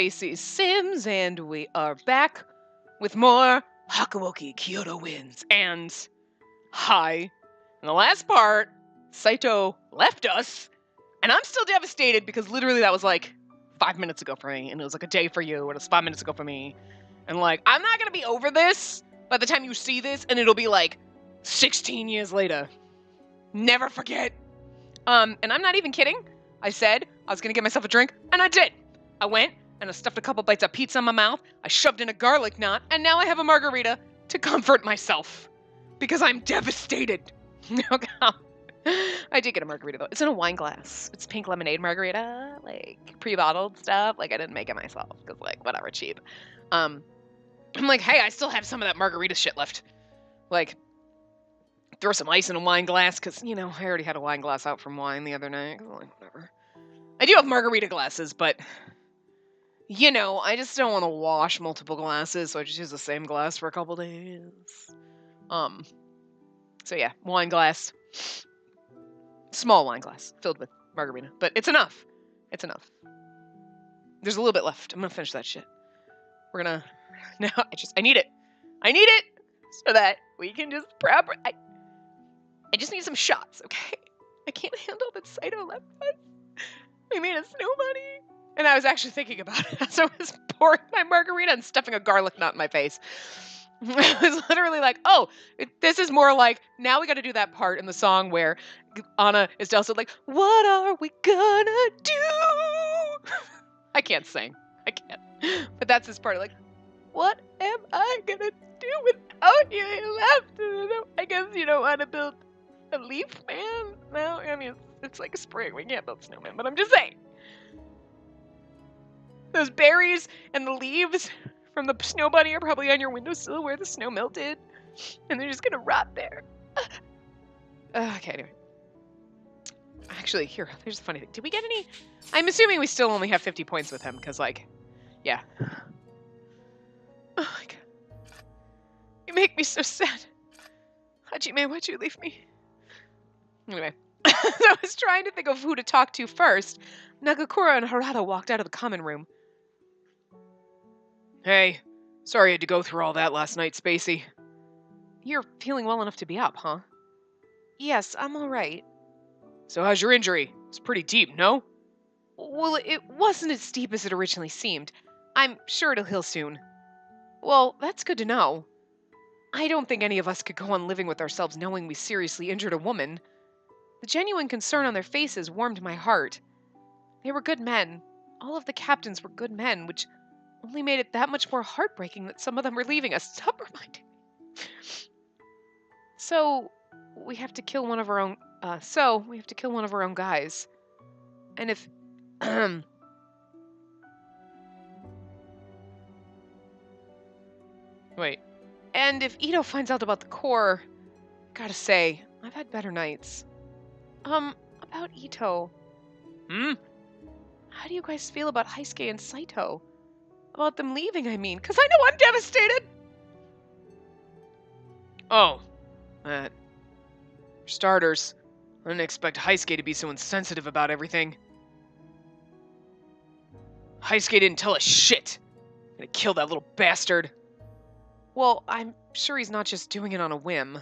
Spacey Sims, and we are back with more Hakuoki Kyoto wins. And hi. In the last part, Saito left us, and I'm still devastated because literally that was like 5 minutes ago for me, and it was like a day for you, and it was 5 minutes ago for me. And like, I'm not gonna be over this by the time you see this, and it'll be like 16 years later. Never forget. And I'm not even kidding. I said I was gonna get myself a drink, and I did. I went and I stuffed a couple bites of pizza in my mouth. I shoved in a garlic knot, and now I have a margarita to comfort myself because I'm devastated. I did get a margarita though. It's in a wine glass. It's pink lemonade margarita, like pre-bottled stuff. Like I didn't make it myself because like whatever, cheap. I'm like, hey, I still have some of that margarita shit left. Like, throw some ice in a wine glass because I already had a wine glass out from wine the other night. Like, whatever. I do have margarita glasses, but I just don't want to wash multiple glasses, so I just use the same glass for a couple days. So yeah, wine glass. Small wine glass filled with margarita, but it's enough. It's enough. There's a little bit left. I'm gonna finish that shit. We're gonna. No, I need it. I need it so that we can just I just need some shots, okay? I can't handle that Saito left us. We made a snow bunny. And I was actually thinking about it as I was pouring my margarita and stuffing a garlic knot in my face. I was literally like, oh, this is more like, now we got to do that part in the song where Anna is also like, what are we gonna do? I can't sing. I can't. But that's this part, like, what am I gonna do without you? You left. I guess you don't want to build a leaf man? No, I mean, it's like spring. We can't build snowmen, but I'm just saying. Those berries and the leaves from the snow bunny are probably on your windowsill where the snow melted, and they're just gonna rot there. Okay, anyway. Actually, here's a funny thing. Did we get any? I'm assuming we still only have 50 points with him, because, like, yeah. Oh my god. You make me so sad. Hajime, why'd you leave me? Anyway. I was trying to think of who to talk to first. Nagakura and Harada walked out of the common room. Hey, sorry I had to go through all that last night, Spacey. You're feeling well enough to be up, huh? Yes, I'm alright. So how's your injury? It's pretty deep, no? Well, it wasn't as deep as it originally seemed. I'm sure it'll heal soon. Well, that's good to know. I don't think any of us could go on living with ourselves knowing we seriously injured a woman. The genuine concern on their faces warmed my heart. They were good men. All of the captains were good men, which only made it that much more heartbreaking that some of them were leaving us. Stop reminding me. So, we have to kill one of our own guys. And if Wait. And if Ito finds out about the core, gotta say, I've had better nights. About Ito. How do you guys feel about Heisuke and Saito? About them leaving, I mean, because I know I'm devastated! Oh, that. For starters, I didn't expect Heisuke to be so insensitive about everything. Heisuke didn't tell us shit! I'm gonna kill that little bastard! Well, I'm sure he's not just doing it on a whim.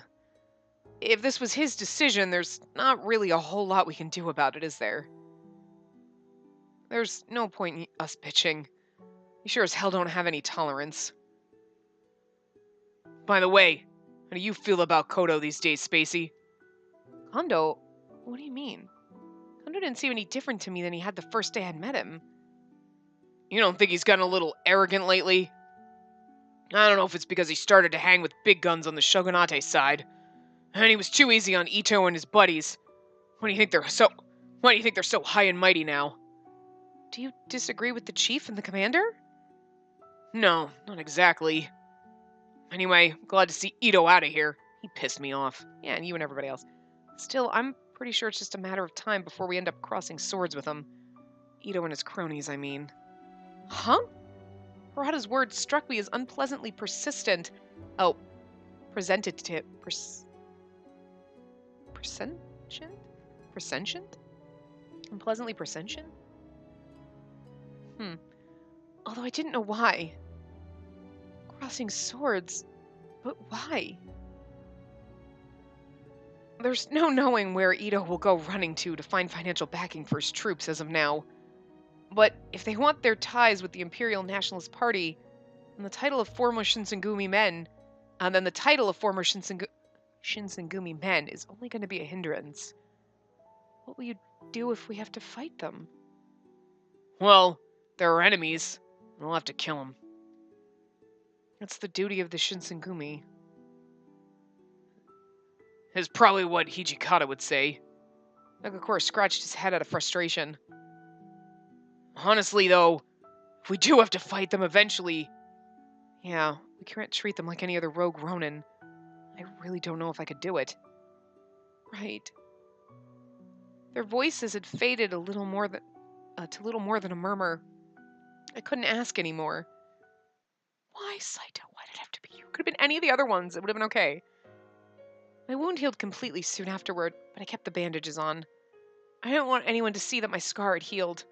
If this was his decision, there's not really a whole lot we can do about it, is there? There's no point in us bitching. You sure as hell don't have any tolerance. By the way, how do you feel about Kyoto these days, Spacey? Kondo? What do you mean? Kondo didn't seem any different to me than he had the first day I met him. You don't think he's gotten a little arrogant lately? I don't know if it's because he started to hang with big guns on the Shogunate side, and he was too easy on Ito and his buddies. Why do you think they're so high and mighty now? Do you disagree with the chief and the commander? No, not exactly. Anyway, glad to see Ito out of here. He pissed me off. Yeah, and you and everybody else. Still, I'm pretty sure it's just a matter of time before we end up crossing swords with him. Ito and his cronies, I mean. Huh? Harada's words struck me as unpleasantly persistent. Oh, presentient? Unpleasantly presentient? Although Although I didn't know why. Crossing swords? But why? There's no knowing where Ito will go running to find financial backing for his troops as of now. But if they want their ties with the Imperial Nationalist Party, and the title of former Shinsengumi men, and then the title of former Shinsengumi men is only going to be a hindrance. What will you do if we have to fight them? Well, they're our enemies, and we'll have to kill them. That's the duty of the Shinsengumi. Is probably what Hijikata would say. Nagakura scratched his head out of frustration. Honestly, though, if we do have to fight them eventually, yeah, we can't treat them like any other rogue Ronin. I really don't know if I could do it. Right. Their voices had faded to little more than a murmur. I couldn't ask anymore. Why, Saito? Why did it have to be you? Could have been any of the other ones. It would have been okay. My wound healed completely soon afterward, but I kept the bandages on. I didn't want anyone to see that my scar had healed.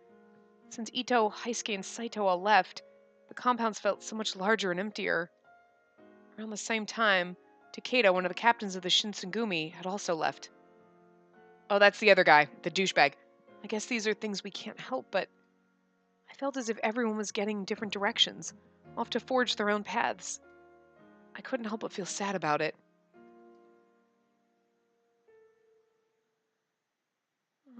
Since Ito, Heisuke, and Saito all left, the compounds felt so much larger and emptier. Around the same time, Takeda, one of the captains of the Shinsengumi, had also left. Oh, that's the other guy, the douchebag. I guess these are things we can't help, but I felt as if everyone was getting different directions, off to forge their own paths. I couldn't help but feel sad about it.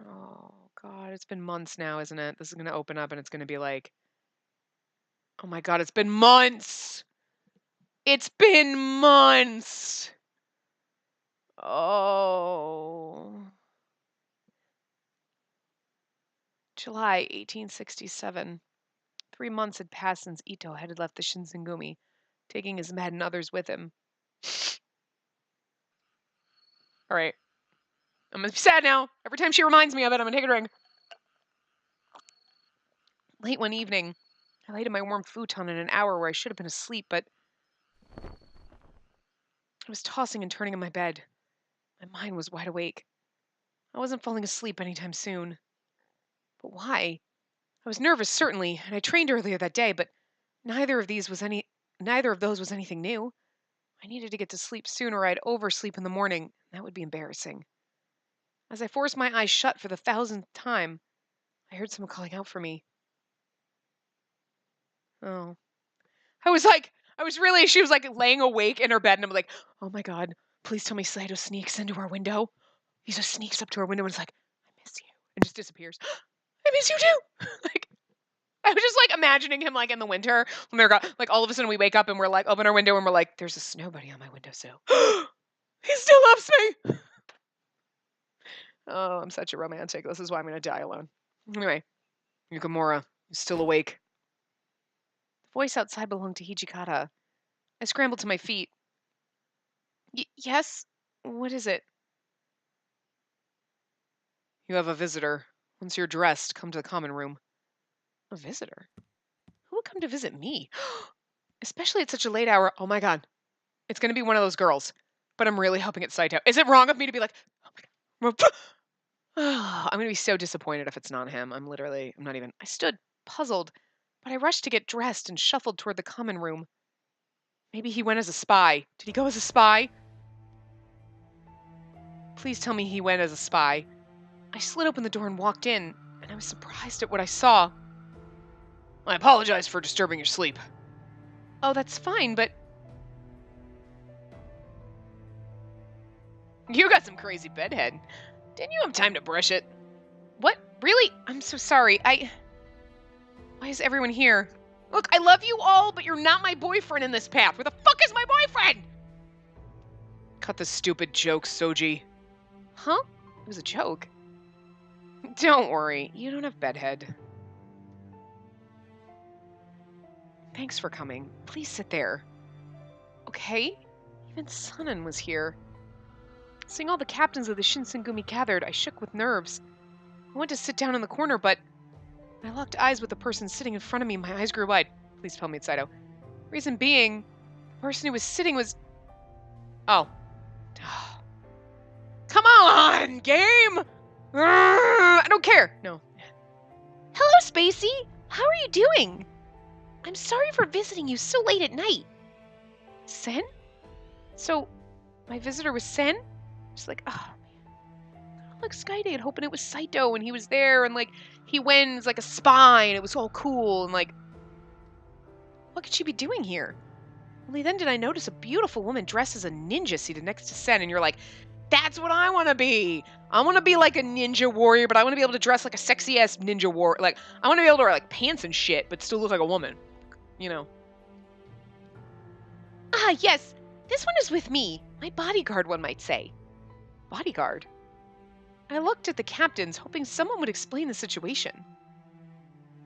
Oh, God, it's been months now, isn't it? This is going to open up and it's going to be like, oh my God, it's been months! It's been months! Oh. July 1867. 3 months had passed since Ito had left the Shinsengumi, taking his men and others with him. Alright. I'm gonna be sad now. Every time she reminds me of it, I'm gonna take a drink. Late one evening, I laid in my warm futon in an hour where I should have been asleep, but I was tossing and turning in my bed. My mind was wide awake. I wasn't falling asleep anytime soon. But why? I was nervous, certainly, and I trained earlier that day, but neither of those was anything new. I needed to get to sleep soon or I'd oversleep in the morning. That would be embarrassing. As I forced my eyes shut for the 1000th time, I heard someone calling out for me. Oh. She was like laying awake in her bed, and I'm like, oh my God, please tell me Saito sneaks into our window. He just sneaks up to our window and is like, I miss you, and just disappears. I miss you too. Like, I was just like imagining him like in the winter when they're like all of a sudden we wake up and we're like open our window and we're like, there's a snow bunny on my windowsill. He still loves me. Oh, I'm such a romantic. This is why I'm gonna die alone. Anyway, Yukamura is still awake. The voice outside belonged to Hijikata. I scrambled to my feet. Yes? What is it? You have a visitor. Once you're dressed, come to the common room. A visitor? Who would come to visit me? Especially at such a late hour. Oh my God. It's going to be one of those girls. But I'm really hoping it's Saito. Is it wrong of me to be like, oh my God. I'm going to be so disappointed if it's not him. I stood puzzled, but I rushed to get dressed and shuffled toward the common room. Maybe he went as a spy. Did he go as a spy? Please tell me he went as a spy. I slid open the door and walked in, and I was surprised at what I saw. I apologize for disturbing your sleep. Oh, that's fine, but... You got some crazy bedhead. Didn't you have time to brush it? What? Really? I'm so sorry. Why is everyone here? Look, I love you all, but you're not my boyfriend in this path. Where the fuck is my boyfriend? Cut the stupid joke, Soji. Huh? It was a joke. Don't worry, you don't have bedhead. Thanks for coming. Please sit there. Okay? Even Sunan was here. Seeing all the captains of the Shinsengumi gathered, I shook with nerves. I went to sit down in the corner, but when I locked eyes with the person sitting in front of me, my eyes grew wide. Please tell me it's Saito. Reason being, the person who was sitting was... Oh. Come on, game! I don't care. No. Hello, Spacey. How are you doing? I'm sorry for visiting you so late at night. Sen? So, my visitor was Sen? She's like, oh, man. Like Skydate, hoping it was Saito and he was there and like he wins like a spy and it was all cool and like, what could she be doing here? Only then did I notice a beautiful woman dressed as a ninja seated next to Sen, and you're like, that's what I want to be. I want to be like a ninja warrior, but I want to be able to dress like a sexy ass ninja warrior. Like, I want to be able to wear like pants and shit, but still look like a woman. You know. Ah, yes. This one is with me. My bodyguard, one might say. Bodyguard? I looked at the captains, hoping someone would explain the situation.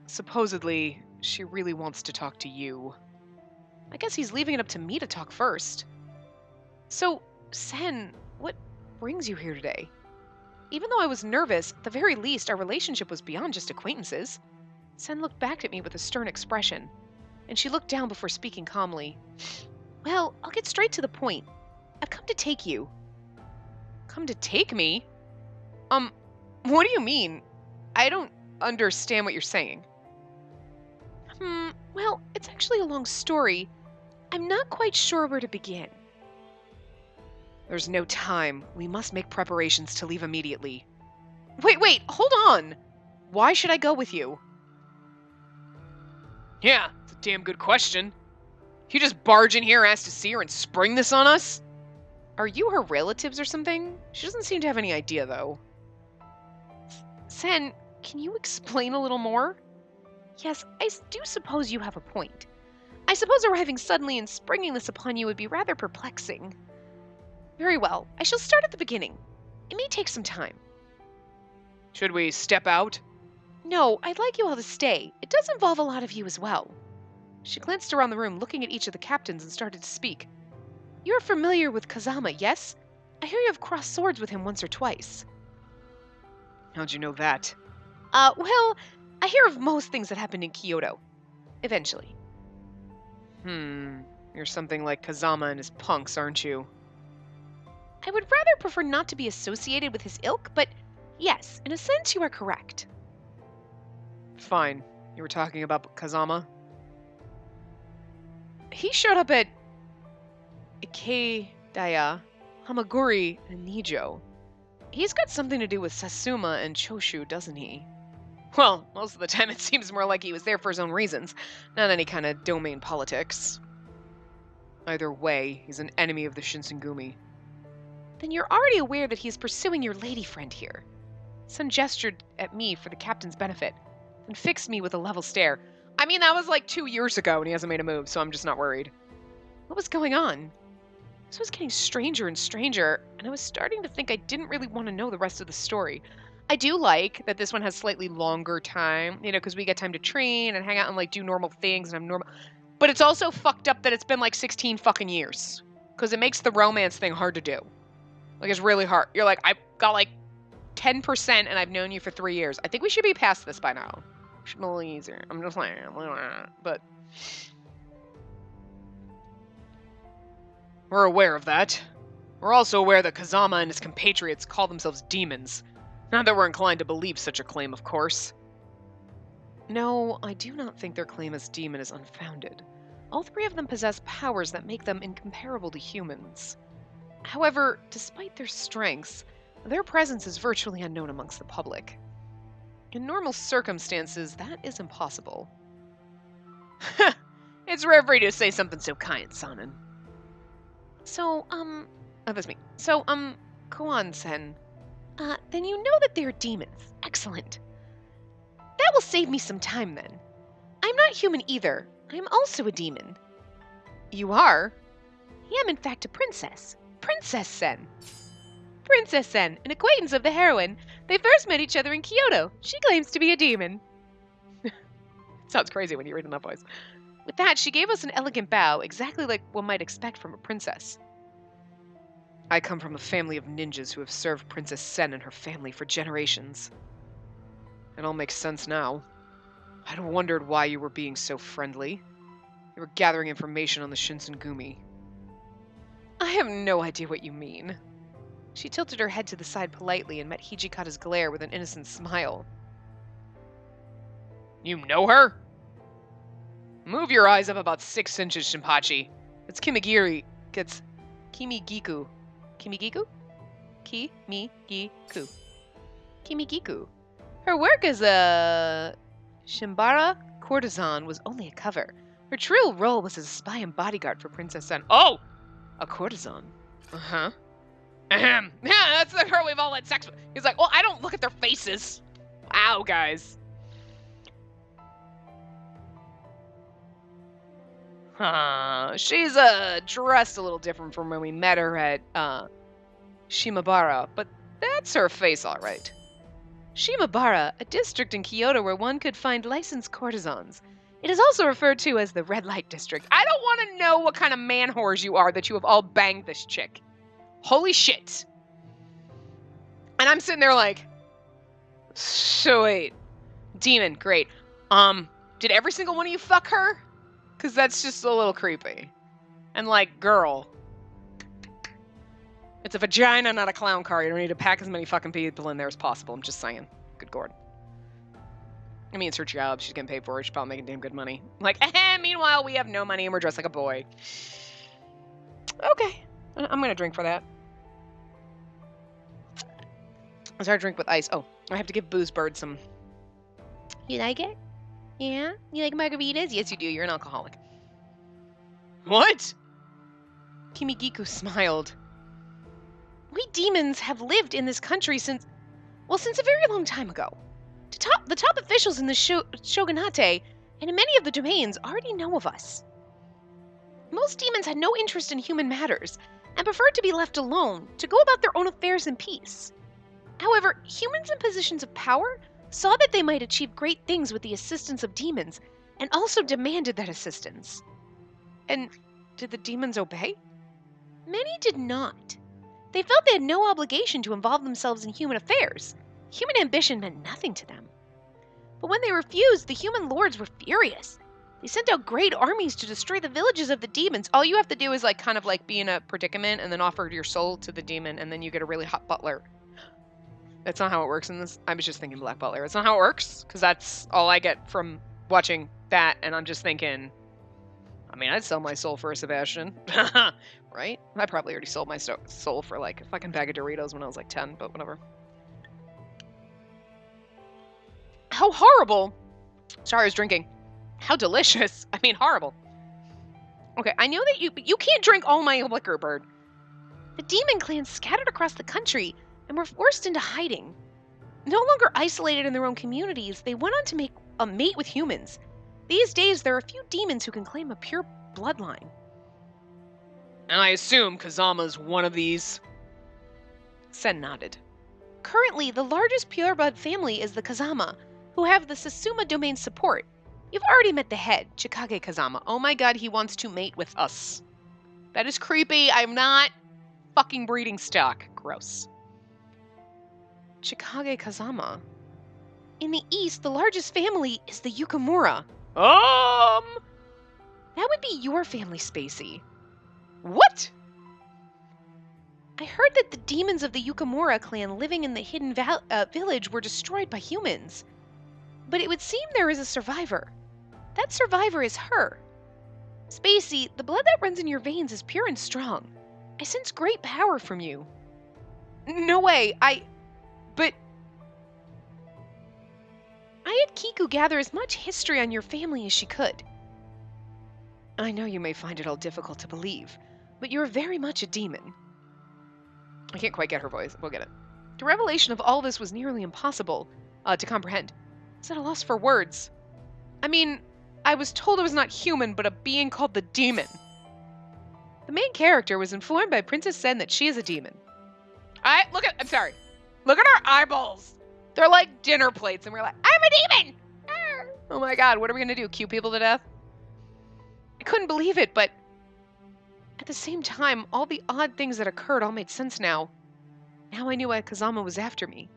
Supposedly, she really wants to talk to you. I guess he's leaving it up to me to talk first. So, Sen, what brings you here today? Even though I was nervous, at the very least, our relationship was beyond just acquaintances. Sen looked back at me with a stern expression, and she looked down before speaking calmly. Well, I'll get straight to the point. I've come to take you. Come to take me? What do you mean? I don't understand what you're saying. Well, it's actually a long story. I'm not quite sure where to begin. There's no time. We must make preparations to leave immediately. Wait, hold on! Why should I go with you? Yeah, it's a damn good question. You just barge in here, ask to see her, and spring this on us? Are you her relatives or something? She doesn't seem to have any idea, though. Sen, can you explain a little more? Yes, I do suppose you have a point. I suppose arriving suddenly and springing this upon you would be rather perplexing. Very well, I shall start at the beginning. It may take some time. Should we step out? No, I'd like you all to stay. It does involve a lot of you as well. She glanced around the room, looking at each of the captains, and started to speak. You're familiar with Kazama, yes? I hear you have crossed swords with him once or twice. How'd you know that? Well, I hear of most things that happened in Kyoto. Eventually. You're something like Kazama and his punks, aren't you? I would rather prefer not to be associated with his ilk, but yes, in a sense you are correct. Fine. You were talking about Kazama? He showed up at Ikeidaya, Hamaguri, and Nijo. He's got something to do with Sasuma and Choshu, doesn't he? Well, most of the time it seems more like he was there for his own reasons, not any kind of domain politics. Either way, he's an enemy of the Shinsengumi. Then you're already aware that he is pursuing your lady friend here. Sun gestured at me for the captain's benefit, and fixed me with a level stare. I mean, that was like 2 years ago and he hasn't made a move, so I'm just not worried. What was going on? This was getting stranger and stranger, and I was starting to think I didn't really want to know the rest of the story. I do like that this one has slightly longer time, because we get time to train and hang out and like do normal things and have normal. But it's also fucked up that it's been like 16 fucking years, because it makes the romance thing hard to do. Like, it's really hard. You're like, I've got like 10% and I've known you for 3 years. I think we should be past this by now. Should be a little easier. I'm just like, but we're aware of that. We're also aware that Kazama and his compatriots call themselves demons. Not that we're inclined to believe such a claim, of course. No, I do not think their claim as demon is unfounded. All three of them possess powers that make them incomparable to humans. However, despite their strengths, their presence is virtually unknown amongst the public. In normal circumstances, that is impossible. It's rare for you to say something so kind, Sanan. So, oh, that's me. So, go on, Sen. Then you know that they're demons. Excellent. That will save me some time then. I'm not human either. I'm also a demon. You are? I am in fact a princess. Princess Sen. Princess Sen, an acquaintance of the heroine. They first met each other in Kyoto. She claims to be a demon. Sounds crazy when you read in that voice. With that, she gave us an elegant bow, exactly like one might expect from a princess. I come from a family of ninjas who have served Princess Sen and her family for generations. It all makes sense now. I'd wondered why you were being so friendly. You were gathering information on the Shinsengumi. I have no idea what you mean. She tilted her head to the side politely and met Hijikata's glare with an innocent smile. You know her? Move your eyes up about 6 inches, Shinpachi. It's Kimigiri. It's Kimigiku. Kimigiku? Kimigiku. Kimigiku. Her work as a Shimbara courtesan was only a cover. Her true role was as a spy and bodyguard for Princess Sen. Oh! A courtesan. Uh-huh. Ahem. Yeah, that's the girl we've all had sex with. He's like, well, I don't look at their faces. Wow, guys. She's dressed a little different from when we met her at Shimabara, but that's her face all right. Shimabara, a district in Kyoto where one could find licensed courtesans. It is also referred to as the red light district. I don't want to know what kind of man whores you are that you have all banged this chick. Holy shit. And I'm sitting there like, so wait, demon, great. Did every single one of you fuck her? Because that's just a little creepy. And like, girl. It's a vagina, not a clown car. You don't need to pack as many fucking people in there as possible. I'm just saying. Good God. I mean, it's her job. She's getting paid for it. She's probably making damn good money. Like, meanwhile, we have no money and we're dressed like a boy. Okay. I'm going to drink for that. I started to drink with ice. Oh, I have to give Booze Bird some. You like it? Yeah? You like margaritas? Yes, you do. You're an alcoholic. What? Kimigiku smiled. We demons have lived in this country since a very long time ago. The top officials in the shogunate and in many of the domains already know of us. Most demons had no interest in human matters and preferred to be left alone to go about their own affairs in peace. However, humans in positions of power saw that they might achieve great things with the assistance of demons and also demanded that assistance. And did the demons obey? Many did not. They felt they had no obligation to involve themselves in human affairs. Human ambition meant nothing to them. But when they refused, the human lords were furious. They sent out great armies to destroy the villages of the demons. All you have to do is kind of be in a predicament and then offer your soul to the demon and then you get a really hot butler. That's not how it works in this. I was just thinking Black Butler. It's not how it works because that's all I get from watching that and I'm just thinking, I mean, I'd sell my soul for a Sebastian. Right? I probably already sold my soul for a fucking bag of Doritos when I was 10, but whatever. How horrible. Sorry, I was drinking. How delicious. I mean, horrible. Okay, I know that you can't drink all my liquor, Bird. The demon clans scattered across the country and were forced into hiding. No longer isolated in their own communities, they went on to make a mate with humans. These days, there are a few demons who can claim a pure bloodline. And I assume Kazama's one of these. Sen nodded. Currently, the largest pureblood family is the Kazama, who have the Satsuma domain support. You've already met the head, Chikage Kazama. Oh my god, he wants to mate with us. That is creepy. I'm not fucking breeding stock. Gross. Chikage Kazama. In the east, the largest family is the Yukamura. That would be your family, Spacey. What? I heard that the demons of the Yukamura clan living in the hidden village were destroyed by humans. But it would seem there is a survivor. That survivor is her. Spacey, the blood that runs in your veins is pure and strong. I sense great power from you. No way, But I had Kiku gather as much history on your family as she could. I know you may find it all difficult to believe, but you're very much a demon. I can't quite get her voice. We'll get it. The revelation of all this was nearly impossible to comprehend. I was at a loss for words. I mean, I was told I was not human, but a being called the demon. The main character was informed by Princess Sen that she is a demon. I'm sorry. Look at our eyeballs. They're like dinner plates, and we're like, I'm a demon! Arr! Oh my god, what are we gonna do? Cue people to death? I couldn't believe it, but at the same time, all the odd things that occurred all made sense now. Now I knew why Kazama was after me,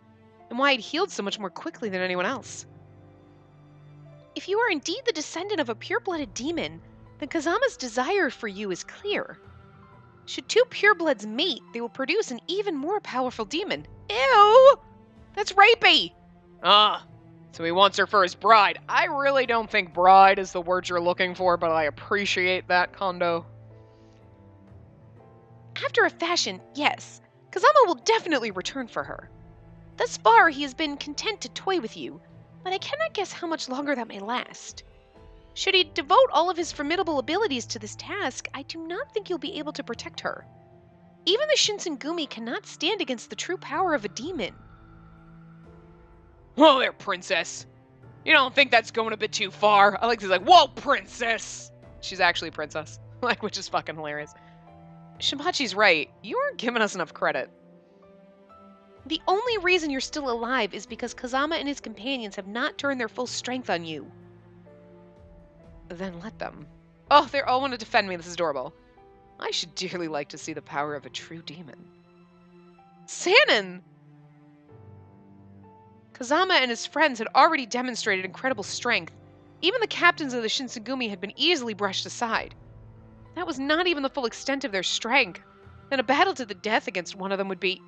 and why I'd healed so much more quickly than anyone else. If you are indeed the descendant of a pure-blooded demon, then Kazama's desire for you is clear. Should two purebloods mate, they will produce an even more powerful demon. Ew! That's rapey! So he wants her for his bride. I really don't think bride is the word you're looking for, but I appreciate that, Kondo. After a fashion, yes. Kazama will definitely return for her. Thus far, he has been content to toy with you, but I cannot guess how much longer that may last. Should he devote all of his formidable abilities to this task, I do not think you'll be able to protect her. Even the Shinsengumi cannot stand against the true power of a demon. Whoa there, princess. You don't think that's going a bit too far? Alexi's like, whoa, princess! She's actually a princess, like, which is fucking hilarious. Shinpachi's right. You aren't giving us enough credit. The only reason you're still alive is because Kazama and his companions have not turned their full strength on you. Then let them. Oh, they all want to defend me. This is adorable. I should dearly like to see the power of a true demon. Sanin! Kazama and his friends had already demonstrated incredible strength. Even the captains of the Shinsengumi had been easily brushed aside. That was not even the full extent of their strength, and a battle to the death against one of them would be...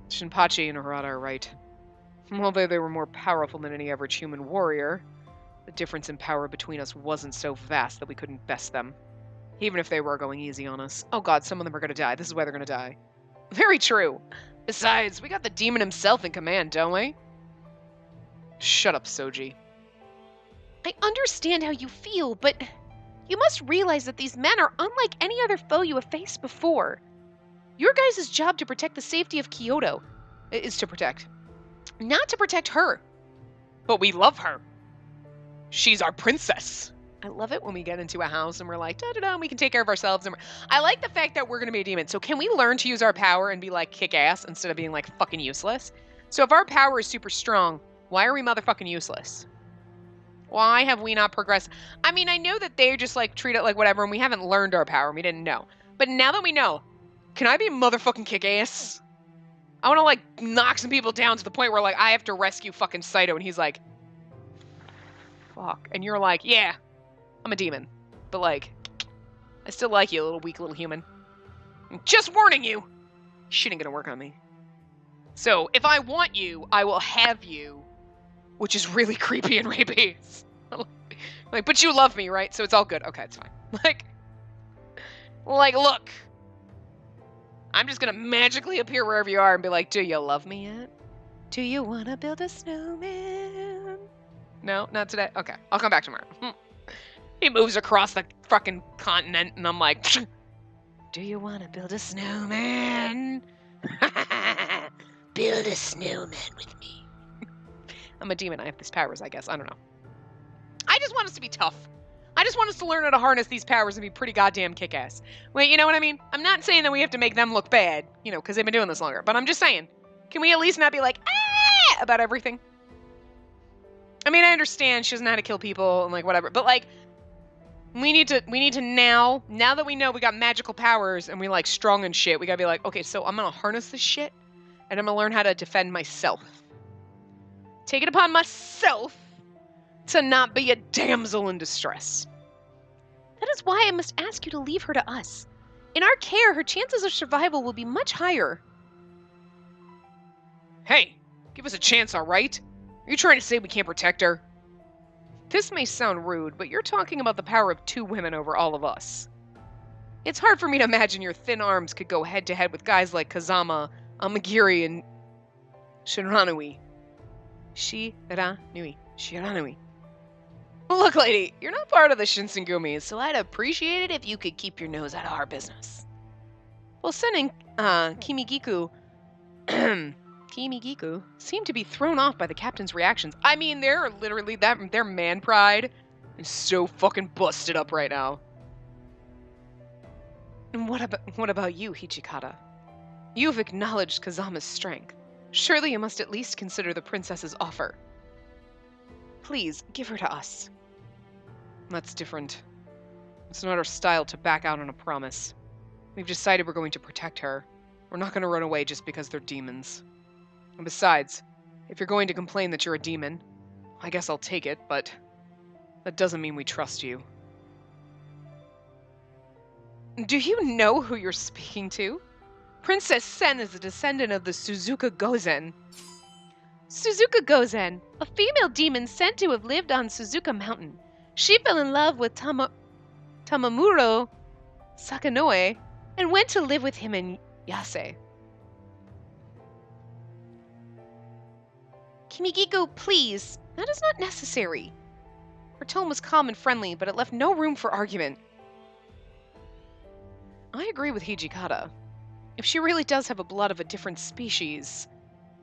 Shinpachi and Harada are right. Although they were more powerful than any average human warrior, the difference in power between us wasn't so vast that we couldn't best them. Even if they were going easy on us. Oh god, some of them are going to die. This is why they're going to die. Very true. Besides, we got the demon himself in command, don't we? Shut up, Soji. I understand how you feel, but you must realize that these men are unlike any other foe you have faced before. Your guys' job to protect the safety of Kyoto is to protect. Not to protect her. But we love her. She's our princess. I love it when we get into a house and we're like, da-da-da, and we can take care of ourselves. And I like the fact that we're going to be a demon. So can we learn to use our power and be like kick-ass instead of being like fucking useless? So if our power is super strong, why are we motherfucking useless? Why have we not progressed? I mean, I know that they just like treat it like whatever and we haven't learned our power and we didn't know. But now that we know, can I be motherfucking kick-ass? I want to like knock some people down to the point where like I have to rescue fucking Saito and he's like, fuck. And you're like, yeah. I'm a demon, but like, I still like you, little weak little human. I'm just warning you, shit ain't gonna work on me. So if I want you, I will have you, which is really creepy and rapey. Like, but you love me, right? So it's all good. Okay, it's fine. Like, look, I'm just gonna magically appear wherever you are and be like, do you love me yet? Do you wanna build a snowman? No, not today. Okay, I'll come back tomorrow. He moves across the fucking continent, and I'm like, do you want to build a snowman? Build a snowman with me. I'm a demon. I have these powers, I guess. I don't know. I just want us to be tough. I just want us to learn how to harness these powers and be pretty goddamn kick-ass. Wait, you know what I mean? I'm not saying that we have to make them look bad, you know, because they've been doing this longer. But I'm just saying, can we at least not be like, ah, about everything? I mean, I understand she doesn't know how to kill people and, like, whatever. But, like, we need to now that we know we got magical powers and we like strong and shit, we gotta be like, okay, so I'm gonna harness this shit and I'm gonna learn how to defend myself. Take it upon myself to not be a damsel in distress. That is why I must ask you to leave her to us. In our care, her chances of survival will be much higher. Hey, give us a chance, all right? Are you trying to say we can't protect her? This may sound rude, but you're talking about the power of 2 women over all of us. It's hard for me to imagine your thin arms could go head-to-head with guys like Kazama, Amagiri, and Shiranui. Shiranui. Look, lady, you're not part of the Shinsengumi, so I'd appreciate it if you could keep your nose out of our business. Well, Sen and Kimigiku seem to be thrown off by the captain's reactions. I mean, they're literally, their man pride is so fucking busted up right now. And what about you, Hichikata? You've acknowledged Kazama's strength. Surely you must at least consider the princess's offer. Please, give her to us. That's different. It's not our style to back out on a promise. We've decided we're going to protect her. We're not going to run away just because they're demons. And besides, if you're going to complain that you're a demon, I guess I'll take it, but that doesn't mean we trust you. Do you know who you're speaking to? Princess Sen is a descendant of the Suzuka Gozen. Suzuka Gozen, a female demon said to have lived on Suzuka Mountain. She fell in love with Tamamuro Sakanoe and went to live with him in Yase. Kimigiko, please. That is not necessary. Her tone was calm and friendly, but it left no room for argument. I agree with Hijikata. If she really does have a blood of a different species,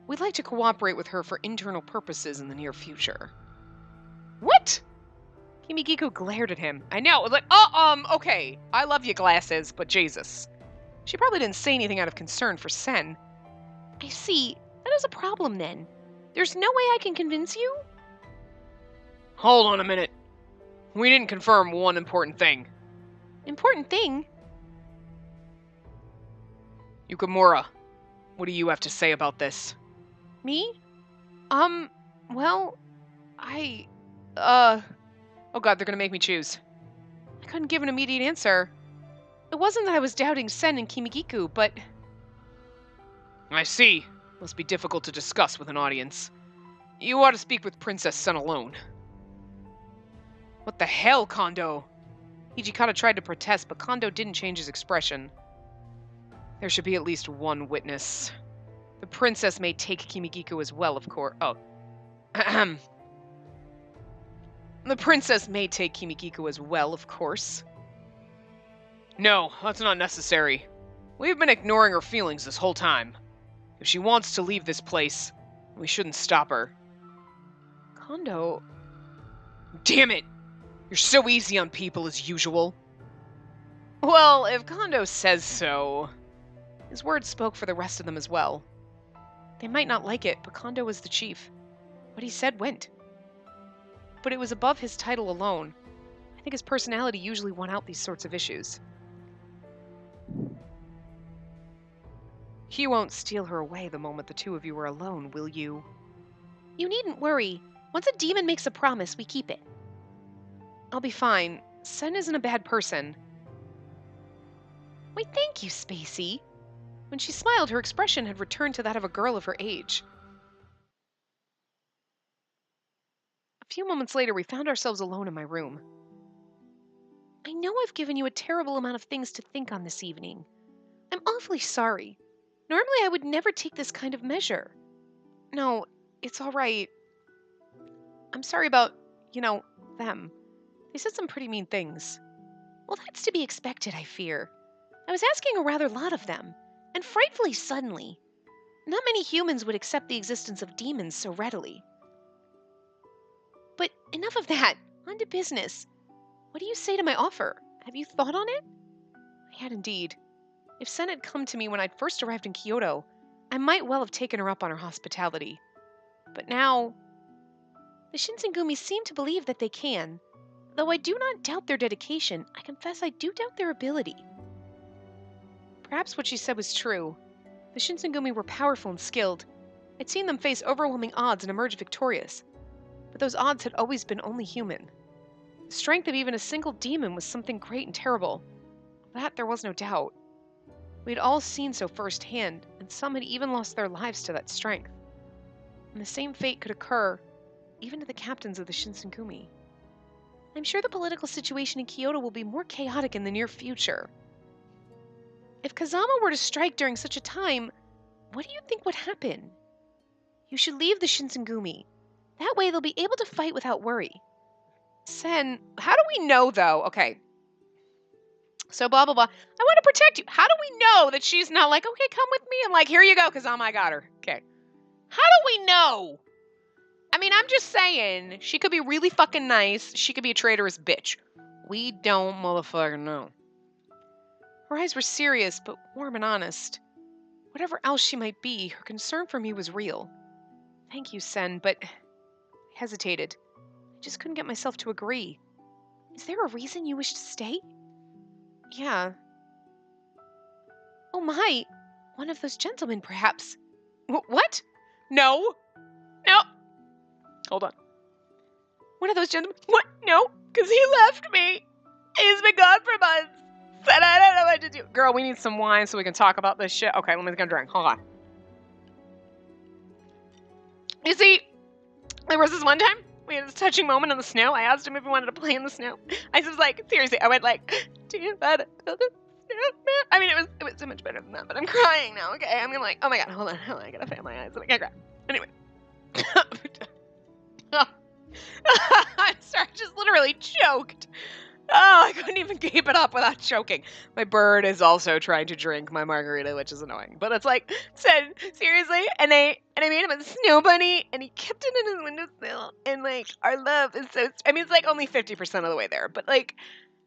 we'd like to cooperate with her for internal purposes in the near future. What? Kimigiko glared at him. I know, like, okay. I love you, glasses, but Jesus. She probably didn't say anything out of concern for Sen. I see. That is a problem, then. There's no way I can convince you? Hold on a minute. We didn't confirm one important thing. Important thing? Yukimura, what do you have to say about this? Me? Well, Oh god, they're gonna make me choose. I couldn't give an immediate answer. It wasn't that I was doubting Sen and Kimigiku, but... I see. Must be difficult to discuss with an audience. You ought to speak with Princess Sen alone. What the hell, Kondo? Hijikata tried to protest, but Kondo didn't change his expression. There should be at least one witness. The princess may take Kimigiku as well, of course. Oh. Ahem. The princess may take Kimigiku as well, of course. No, that's not necessary. We've been ignoring her feelings this whole time. If she wants to leave this place, we shouldn't stop her. Kondo... Damn it! You're so easy on people as usual. Well, if Kondo says so... His words spoke for the rest of them as well. They might not like it, but Kondo was the chief. What he said went. But it was above his title alone. I think his personality usually won out these sorts of issues. You won't steal her away the moment the two of you are alone, will you? You needn't worry. Once a demon makes a promise, we keep it. I'll be fine. Sen isn't a bad person. Why, thank you, Spacey. When she smiled, her expression had returned to that of a girl of her age. A few moments later, we found ourselves alone in my room. I know I've given you a terrible amount of things to think on this evening. I'm awfully sorry. Normally, I would never take this kind of measure. No, it's all right. I'm sorry about, them. They said some pretty mean things. Well, that's to be expected, I fear. I was asking a rather lot of them, and frightfully suddenly. Not many humans would accept the existence of demons so readily. But enough of that. On to business. What do you say to my offer? Have you thought on it? I had indeed. If Sen had come to me when I'd first arrived in Kyoto, I might well have taken her up on her hospitality. But now... The Shinsengumi seem to believe that they can. Though I do not doubt their dedication, I confess I do doubt their ability. Perhaps what she said was true. The Shinsengumi were powerful and skilled. I'd seen them face overwhelming odds and emerge victorious. But those odds had always been only human. The strength of even a single demon was something great and terrible. That there was no doubt. We had all seen so firsthand, and some had even lost their lives to that strength. And the same fate could occur, even to the captains of the Shinsengumi. I'm sure the political situation in Kyoto will be more chaotic in the near future. If Kazama were to strike during such a time, what do you think would happen? You should leave the Shinsengumi. That way they'll be able to fight without worry. Sen, how do we know, though? Okay. So, blah, blah, blah. I want to protect you. How do we know that she's not like, okay, come with me? I'm like, here you go, Kazama, I got her. Okay. How do we know? I mean, I'm just saying, she could be really fucking nice. She could be a traitorous bitch. We don't motherfucking know. Her eyes were serious, but warm and honest. Whatever else she might be, her concern for me was real. Thank you, Sen, but... I hesitated. I just couldn't get myself to agree. Is there a reason you wish to stay? Yeah. Oh my! One of those gentlemen, perhaps. What? No! No! Hold on. One of those gentlemen? What? No, because he left me. He's been gone for months. And I don't know what to do. Girl, we need some wine so we can talk about this shit. Okay, let me get a drink. Hold on. You see, there was this one time we had this touching moment in the snow. I asked him if he wanted to play in the snow. I was like, seriously, I went like, do you want to build a snowman? I mean, it was so much better than that, but I'm crying now, okay? I'm like, oh my god, hold on, I gotta fan my eyes and I can't cry. Anyway. I'm sorry, I just literally choked. Oh, I couldn't even keep it up without choking. My bird is also trying to drink my margarita, which is annoying. But it's like, said, seriously? And I made him a snow bunny, and he kept it in his windowsill. And, like, our love is so... I mean, it's, like, only 50% of the way there. But, like...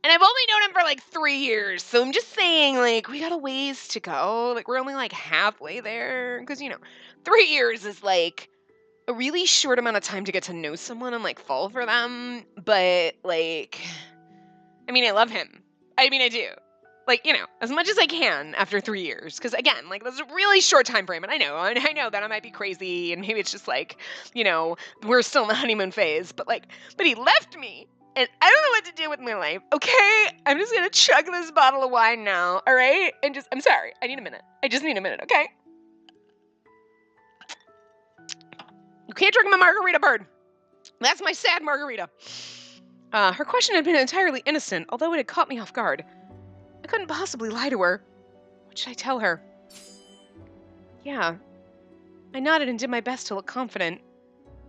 And I've only known him for, like, 3 years. So I'm just saying, like, we got a ways to go. Like, we're only, like, halfway there. Because, 3 years is, like... a really short amount of time to get to know someone and, like, fall for them. But, like... I mean, I love him. I mean, I do. Like, as much as I can after 3 years. Because, again, like, that's a really short time frame. And I know that I might be crazy. And maybe it's just, like, we're still in the honeymoon phase. But he left me. And I don't know what to do with my life. Okay? I'm just going to chug this bottle of wine now. All right? And I'm sorry. I need a minute. I just need a minute, okay? You can't drink my margarita, bird. That's my sad margarita. Her question had been entirely innocent, although it had caught me off guard. I couldn't possibly lie to her. What should I tell her? Yeah. I nodded and did my best to look confident.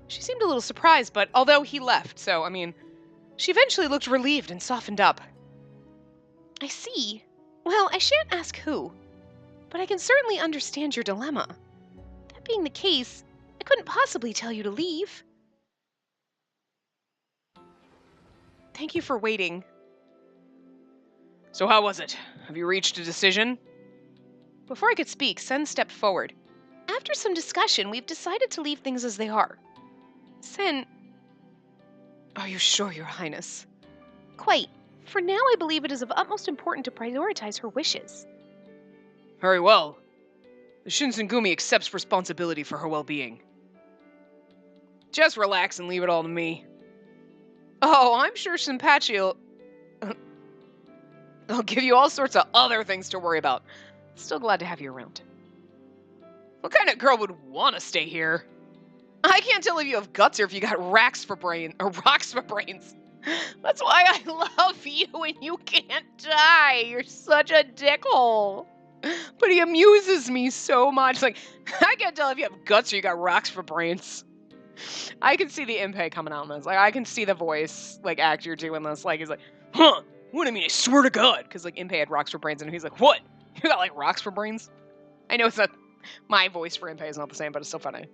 She seemed a little surprised, but although he left, so, I mean, she eventually looked relieved and softened up. I see. Well, I shan't ask who, but I can certainly understand your dilemma. That being the case, I couldn't possibly tell you to leave. Thank you for waiting. So how was it? Have you reached a decision? Before I could speak, Sen stepped forward. After some discussion, we've decided to leave things as they are. Sen... Are you sure, Your Highness? Quite. For now, I believe it is of utmost importance to prioritize her wishes. Very well. The Shinsengumi accepts responsibility for her well-being. Just relax and leave it all to me. Oh, I'm sure Senpachi'll... I'll give you all sorts of other things to worry about. Still glad to have you around. What kind of girl would want to stay here? I can't tell if you have guts or if you got rocks for brains. That's why I love you and you can't die. You're such a dickhole. But he amuses me so much. Like, I can't tell if you have guts or you got rocks for brains. I can see the Impei coming out in this. Like, I can see the voice, like, actor doing this. Like, he's like, huh, what do you mean? I swear to God. Because, like, Impei had rocks for brains, and he's like, what? You got, like, rocks for brains? I know it's not, my voice for Impei is not the same, but it's still funny.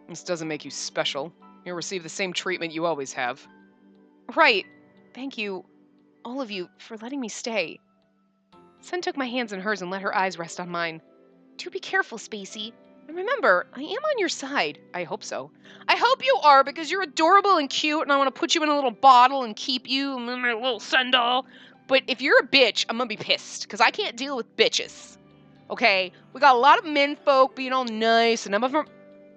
This doesn't make you special. You'll receive the same treatment you always have. Right. Thank you, all of you, for letting me stay. Sen took my hands in hers and let her eyes rest on mine. Do be careful, Spacey. And remember, I am on your side. I hope so. I hope you are, because you're adorable and cute, and I want to put you in a little bottle and keep you in my little sun doll. But if you're a bitch, I'm going to be pissed, because I can't deal with bitches. Okay? We got a lot of men folk being all nice, and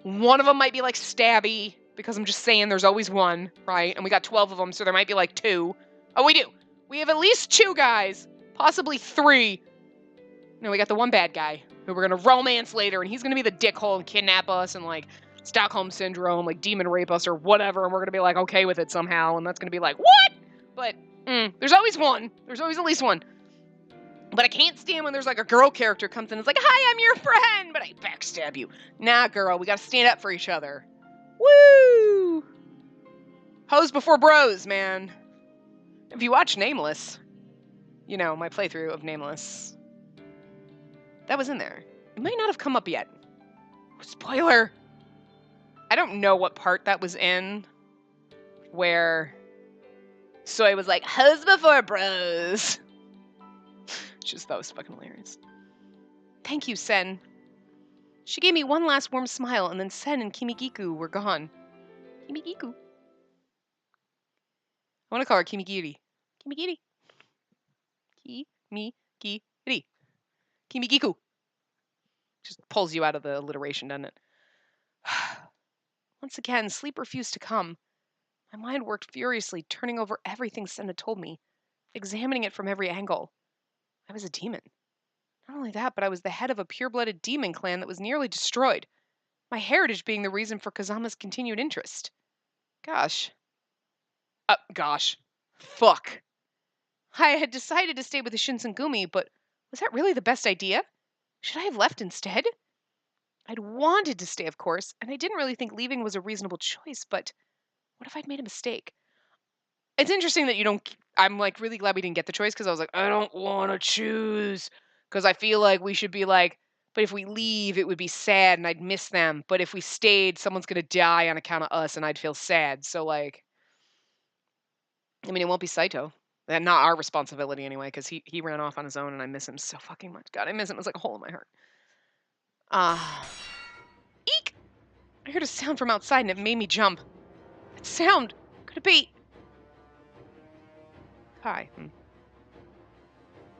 one of them might be, like, stabby, because I'm just saying there's always one, right? And we got 12 of them, so there might be, like, 2. Oh, we do. We have at least 2 guys. Possibly 3. No, we got the one bad guy who we're going to romance later, and he's going to be the dickhole and kidnap us and, like, Stockholm Syndrome, like, demon rape us or whatever, and we're going to be, like, okay with it somehow, and that's going to be like, what? But, there's always one. There's always at least one. But I can't stand when there's, like, a girl character comes in and is like, hi, I'm your friend, but I backstab you. Nah, girl, we got to stand up for each other. Woo! Hoes before bros, man. If you watch Nameless, my playthrough of Nameless, that was in there. It might not have come up yet. Spoiler! I don't know what part that was in, where Soy was like, hoes before bros. Just that was fucking hilarious. Thank you, Sen. She gave me one last warm smile, and then Sen and Kimigiku were gone. Kimigiku. I want to call her Kimigiri. Kimigiri. Kimigiri. Kimigiku. Just pulls you out of the alliteration, doesn't it? Once again, sleep refused to come. My mind worked furiously, turning over everything Sen had told me, examining it from every angle. I was a demon. Not only that, but I was the head of a pure-blooded demon clan that was nearly destroyed. my heritage being the reason for Kazama's continued interest. Gosh. Gosh. Fuck. I had decided to stay with the Shinsengumi, but was that really the best idea? Should I have left instead? I'd wanted to stay, of course, and I didn't really think leaving was a reasonable choice, but what if I'd made a mistake? It's interesting that you don't. I'm like really glad we didn't get the choice because I was like, I don't want to choose. Because I feel like we should be like, but if we leave, it would be sad and I'd miss them. But if we stayed, someone's going to die on account of us and I'd feel sad. So, like, I mean, it won't be Saito. And not our responsibility anyway, because he ran off on his own and I miss him so fucking much. God, I miss him. It's like a hole in my heart. Eek! I heard a sound from outside and it made me jump. That sound! Could it be? Hi.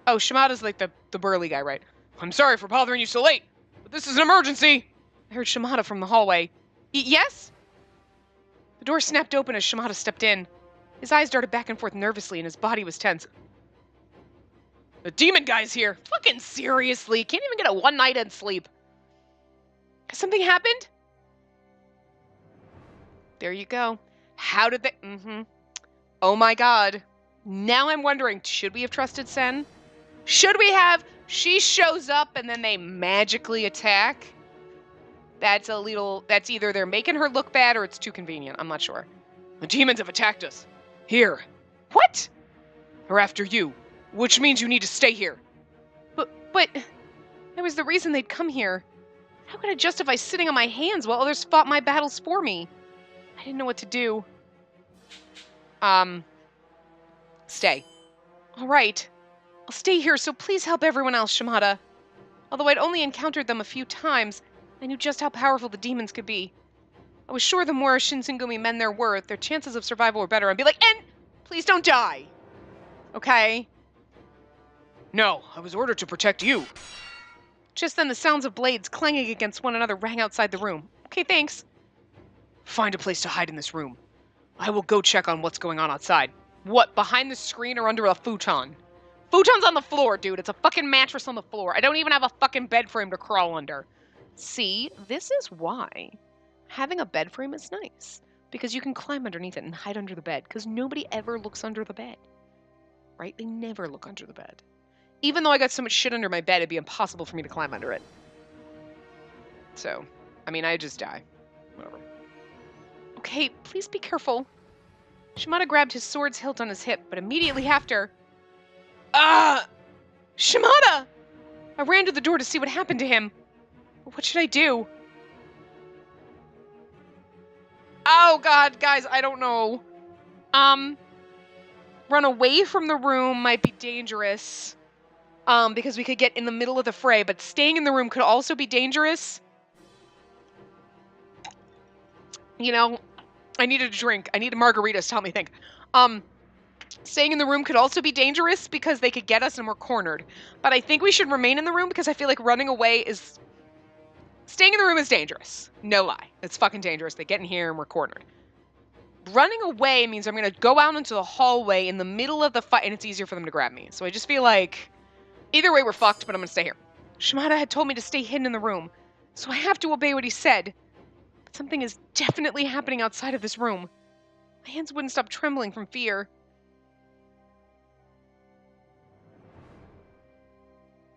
Oh, Shimada's like the burly guy, right? I'm sorry for bothering you so late, but this is an emergency! I heard Shimada from the hallway. Yes? The door snapped open as Shimada stepped in. His eyes darted back and forth nervously and his body was tense. The demon guy's here! Fucking seriously! Can't even get a one night in sleep. Has something happened? There you go. How did they... Oh my god. Now I'm wondering, should we have trusted Sen? Should we have? She shows up and then they magically attack? That's either they're making her look bad or it's too convenient. I'm not sure. The demons have attacked us. Here. What? They're after you, which means you need to stay here. But that was the reason they'd come here. How could I justify sitting on my hands while others fought my battles for me? I didn't know what to do. Stay. All right. I'll stay here, so please help everyone else, Shimada. Although I'd only encountered them a few times, I knew just how powerful the demons could be. I was sure the more Shinsengumi men there were, their chances of survival were better. I'd be like, and please don't die. Okay? No, I was ordered to protect you. Just then the sounds of blades clanging against one another rang outside the room. Okay, thanks. Find a place to hide in this room. I will go check on what's going on outside. What, behind the screen or under a futon? Futon's on the floor, dude. It's a fucking mattress on the floor. I don't even have a fucking bed frame to crawl under. See, this is why having a bed frame is nice. Because you can climb underneath it and hide under the bed. Because nobody ever looks under the bed. Right? They never look under the bed. Even though I got so much shit under my bed, it'd be impossible for me to climb under it. So, I mean, I'd just die. Whatever. Okay, please be careful. Shimada grabbed his sword's hilt on his hip, but immediately after... Shimada! I ran to the door to see what happened to him. What should I do? Oh god, guys, I don't know. Run away from the room might be dangerous. Because we could get in the middle of the fray, but staying in the room could also be dangerous. You know, I needed a drink. I needed margaritas to help me think. Staying in the room could also be dangerous because they could get us and we're cornered. But I think we should remain in the room because I feel like running away is... Staying in the room is dangerous. No lie. It's fucking dangerous. They get in here and we're cornered. Running away means I'm going to go out into the hallway in the middle of the fight and it's easier for them to grab me. So I just feel like... Either way, we're fucked, but I'm going to stay here. Shimada had told me to stay hidden in the room, so I have to obey what he said. But something is definitely happening outside of this room. My hands wouldn't stop trembling from fear.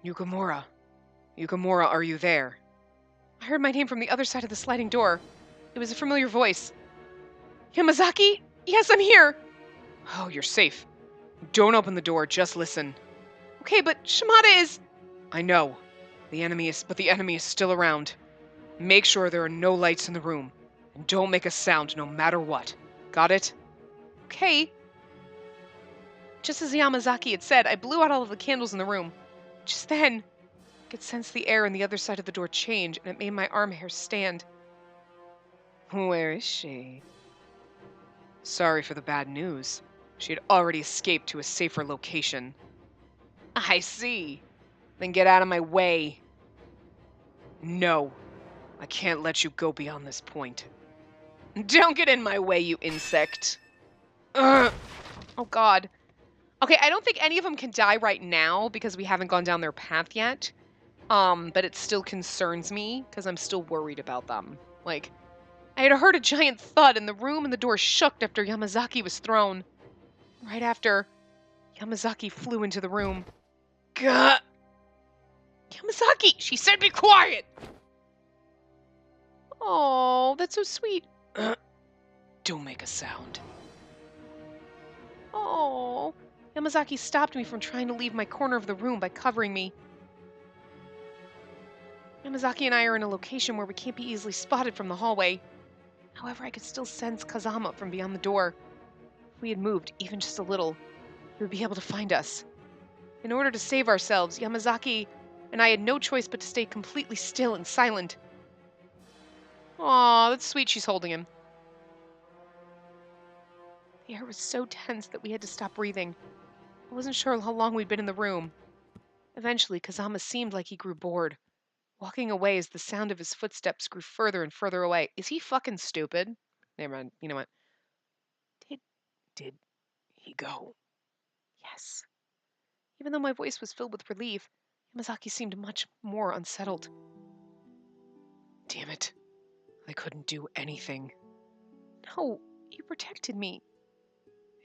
Yukimura. Yukimura, are you there? I heard my name from the other side of the sliding door. It was a familiar voice. Yamazaki? Yes, I'm here. Oh, you're safe. Don't open the door, just listen. Okay, but Shimada is... I know. The enemy is still around. Make sure there are no lights in the room. And don't make a sound no matter what. Got it? Okay. Just as Yamazaki had said, I blew out all of the candles in the room. Just then, I could sense the air on the other side of the door change, and it made my arm hairs stand. Where is she? Sorry for the bad news. She had already escaped to a safer location. I see. Then get out of my way. No. I can't let you go beyond this point. Don't get in my way, you insect. Ugh. Oh, God. Okay, I don't think any of them can die right now because we haven't gone down their path yet. But it still concerns me because I'm still worried about them. Like, I had heard a giant thud in the room and the door shook after Yamazaki was thrown. Right after Yamazaki flew into the room. Gah! Yamazaki! She said be quiet! Oh, that's so sweet. Don't make a sound. Oh. Yamazaki stopped me from trying to leave my corner of the room by covering me. Yamazaki and I are in a location where we can't be easily spotted from the hallway. However, I could still sense Kazama from beyond the door. If we had moved even just a little, he would be able to find us. In order to save ourselves, Yamazaki and I had no choice but to stay completely still and silent. Aw, that's sweet she's holding him. The air was so tense that we had to stop breathing. I wasn't sure how long we'd been in the room. Eventually, Kazama seemed like he grew bored, walking away as the sound of his footsteps grew further and further away. Is he fucking stupid? Never mind. You know what? Did he go? Yes. Even though my voice was filled with relief, Yamazaki seemed much more unsettled. Damn it. I couldn't do anything. No, you protected me.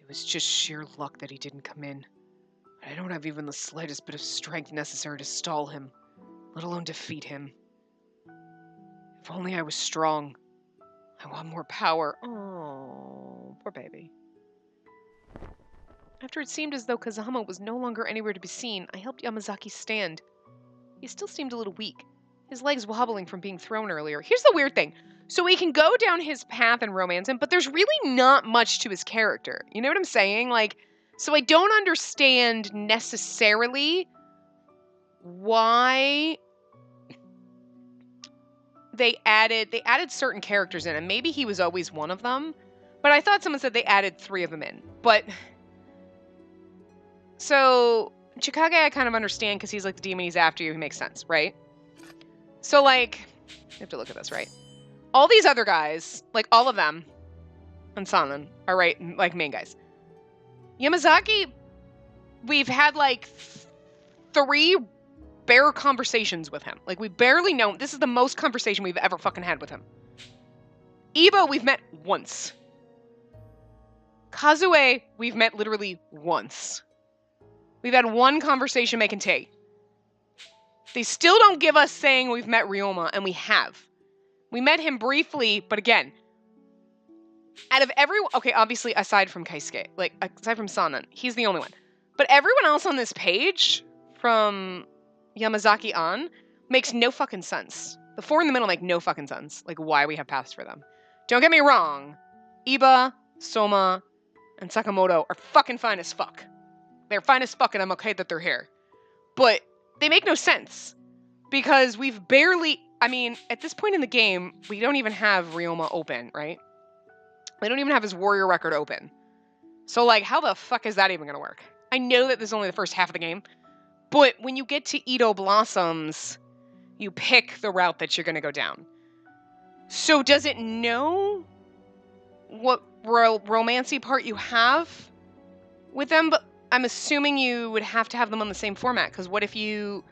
It was just sheer luck that he didn't come in. I don't have even the slightest bit of strength necessary to stall him, let alone defeat him. If only I was strong. I want more power. Oh, poor baby. After it seemed as though Kazama was no longer anywhere to be seen, I helped Yamazaki stand. He still seemed a little weak, his legs wobbling from being thrown earlier. Here's the weird thing. So we can go down his path and romance him, but there's really not much to his character. You know what I'm saying? Like, so I don't understand necessarily why they added certain characters in, and maybe he was always one of them. But I thought someone said they added 3 of them in. But so Chikage I kind of understand because he's like the demon, he's after you, he makes sense, right? So like, you have to look at this, right? All these other guys, like all of them, and Sanan are right, like main guys. Yamazaki, we've had like 3 bare conversations with him. Like we barely know. This is the most conversation we've ever fucking had with him. Ibo, we've met once. Kazue, we've met literally once. We've had 1 conversation making tea. They still don't give us saying we've met Ryoma, and we have. We met him briefly, but again, out of everyone, okay, obviously aside from Keisuke, like aside from Sanan, he's the only one. But everyone else on this page, from Yamazaki on, makes no fucking sense. The 4 in the middle make no fucking sense, like why we have paths for them. Don't get me wrong, Iba, Soma, and Sakamoto are fucking fine as fuck. They're fine as fuck and I'm okay that they're here. But they make no sense. Because we've barely, I mean, at this point in the game, we don't even have Ryoma open, right? We don't even have his warrior record open. So like, how the fuck is that even gonna work? I know that this is only the first half of the game, but when you get to Edo Blossoms, you pick the route that you're gonna go down. So does it know what romancy part you have with them? But I'm assuming you would have to have them on the same format, because what if you,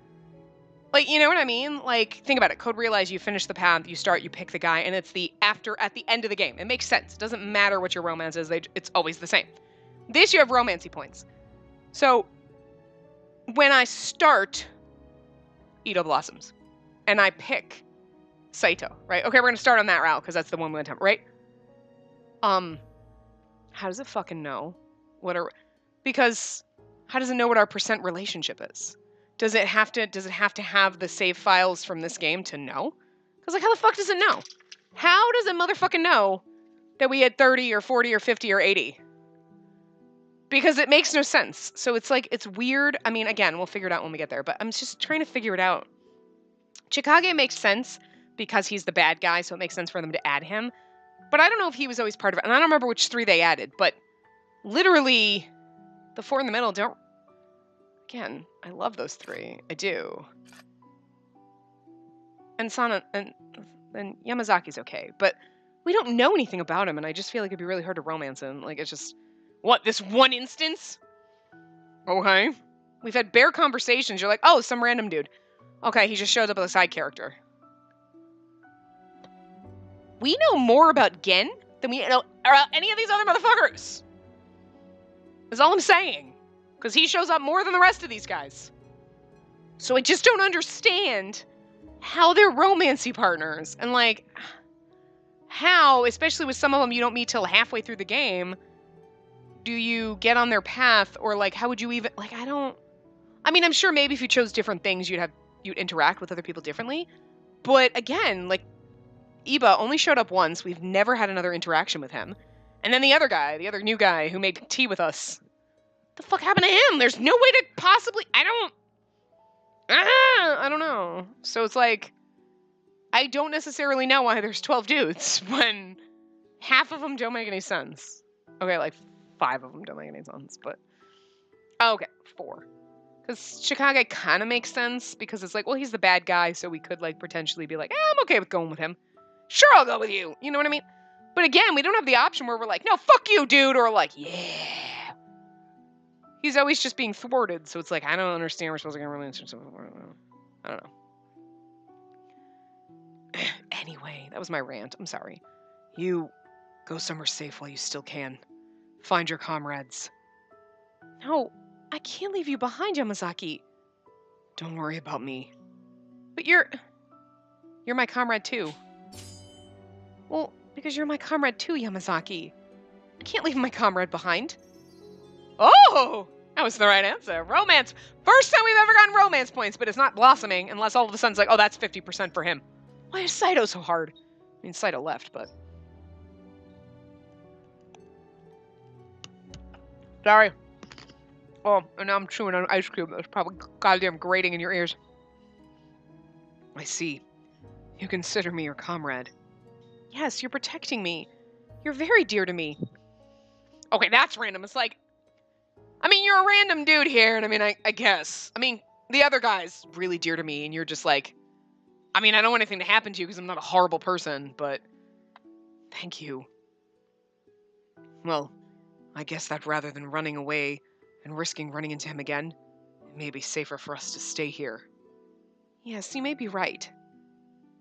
like, you know what I mean? Like, think about it. Code Realize, you finish the path, you start, you pick the guy, and it's at the end of the game. It makes sense. It doesn't matter what your romance is. It's always the same. This, you have romancy points. So, when I start Edo Blossoms, and I pick Saito, right? Okay, we're going to start on that route, because that's the one we went to, right? How does it fucking know because how does it know what our percent relationship is? Does it have to have the save files from this game to know? Because like, how the fuck does it know? How does it motherfucking know that we had 30 or 40 or 50 or 80? Because it makes no sense. So it's like, it's weird. I mean, again, we'll figure it out when we get there, but I'm just trying to figure it out. Chikage makes sense because he's the bad guy, so it makes sense for them to add him. But I don't know if he was always part of it. And I don't remember which 3 they added, but literally the 4 in the middle don't. Again, I love those 3. I do. And Sana and Yamazaki's okay, but we don't know anything about him, and I just feel like it'd be really hard to romance him. Like, it's just, what, this one instance? Okay. We've had bare conversations. You're like, oh, some random dude. Okay, he just showed up as a side character. We know more about Gen than we know about any of these other motherfuckers. That's all I'm saying. Because he shows up more than the rest of these guys. So I just don't understand how they're romancy partners. And, like, how, especially with some of them you don't meet till halfway through the game, do you get on their path? Or, like, how would you even, like, I mean, I'm sure maybe if you chose different things, you'd interact with other people differently. But again, like, Iba only showed up once. We've never had another interaction with him. And then the other new guy who made tea with us. The fuck happened to him? There's no way to possibly, I don't know. So it's like, I don't necessarily know why there's 12 dudes when half of them don't make any sense. Okay, like 5 of them don't make any sense, but okay, 4. Because Chicago kind of makes sense because it's like, well, he's the bad guy, so we could like potentially be like, I'm okay with going with him. Sure, I'll go with you. You know what I mean? But again, we don't have the option where we're like, no, fuck you, dude, or like, yeah. He's always just being thwarted, so it's like, I don't understand. We're supposed to get really interested. I don't know. Anyway, that was my rant. I'm sorry. You go somewhere safe while you still can. Find your comrades. No, I can't leave you behind, Yamazaki. Don't worry about me. But you're my comrade too. Well, because you're my comrade too, Yamazaki. I can't leave my comrade behind. Oh! That was the right answer. Romance. First time we've ever gotten romance points, but it's not blossoming unless all of a sudden it's like, oh, that's 50% for him. Why is Saito so hard? I mean, Saito left, but... Sorry. Oh, and now I'm chewing on ice cream. That's probably goddamn grating in your ears. I see. You consider me your comrade. Yes, you're protecting me. You're very dear to me. Okay, that's random. It's like... I mean, you're a random dude here, and I mean, I guess. I mean, the other guy's really dear to me, and you're just like... I mean, I don't want anything to happen to you because I'm not a horrible person, but... Thank you. Well, I guess that rather than running away and risking running into him again, it may be safer for us to stay here. Yes, you may be right.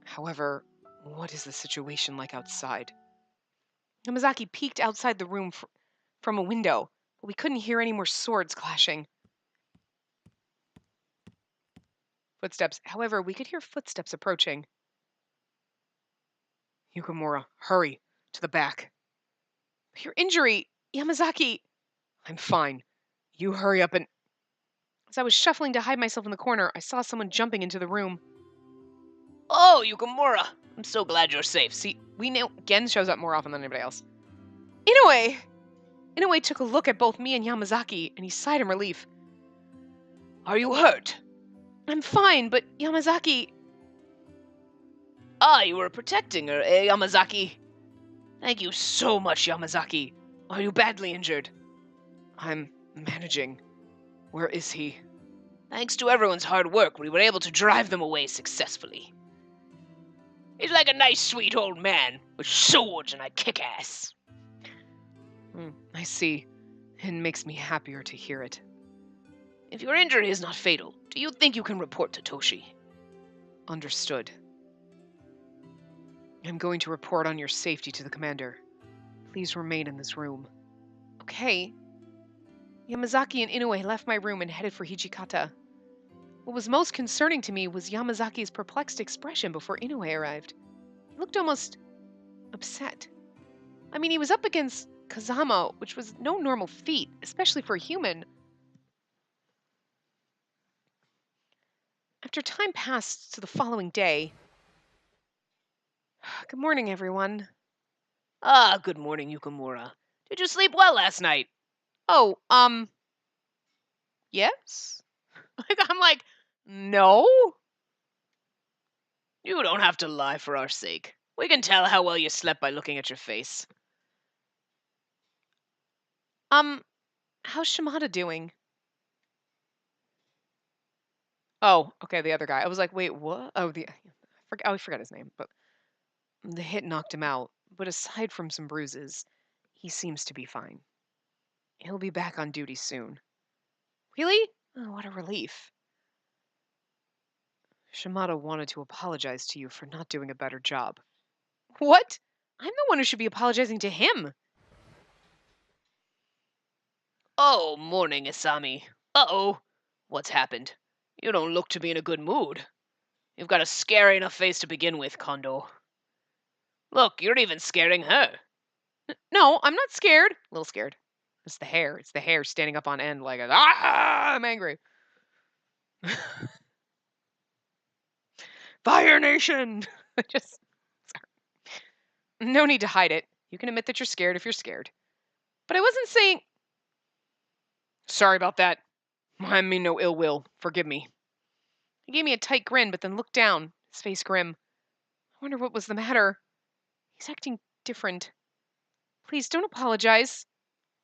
However, what is the situation like outside? Yamazaki peeked outside the room from a window, but we couldn't hear any more swords clashing. Footsteps. However, we could hear footsteps approaching. Yukamura, hurry, to the back. Your injury, Yamazaki. I'm fine. You hurry up and... As I was shuffling to hide myself in the corner, I saw someone jumping into the room. Oh, Yukamura. I'm so glad you're safe. See, we know Gen shows up more often than anybody else. Inoue took a look at both me and Yamazaki, and he sighed in relief. Are you hurt? I'm fine, but Yamazaki... Ah, you were protecting her, eh, Yamazaki? Thank you so much, Yamazaki. Are you badly injured? I'm managing. Where is he? Thanks to everyone's hard work, we were able to drive them away successfully. He's like a nice, sweet old man with swords and I kick ass. I see. It makes me happier to hear it. If your injury is not fatal, do you think you can report to Toshi? Understood. I'm going to report on your safety to the commander. Please remain in this room. Okay. Yamazaki and Inoue left my room and headed for Hijikata. What was most concerning to me was Yamazaki's perplexed expression before Inoue arrived. He looked almost upset. I mean, he was up against Kazama, which was no normal feat, especially for a human. After time passed to the following day... Good morning, everyone. Ah, good morning, Yukamura. Did you sleep well last night? Oh, yes? I'm like, no? You don't have to lie for our sake. We can tell how well you slept by looking at your face. How's Shimada doing? Oh, okay, the other guy. I was like, wait, what? Oh, I forgot his name, but the hit knocked him out. But aside from some bruises, he seems to be fine. He'll be back on duty soon. Really? Oh, what a relief. Shimada wanted to apologize to you for not doing a better job. What? I'm the one who should be apologizing to him. Oh, morning, Asami. Uh-oh. What's happened? You don't look to be in a good mood. You've got a scary enough face to begin with, Kondo. Look, you're even scaring her. No, I'm not scared. A little scared. It's the hair. It's the hair standing up on end like, I'm angry. Fire Nation! Just, sorry. No need to hide it. You can admit that you're scared if you're scared. But I wasn't saying... Sorry about that. I mean no ill will. Forgive me. He gave me a tight grin, but then looked down, his face grim. I wonder what was the matter. He's acting different. Please don't apologize.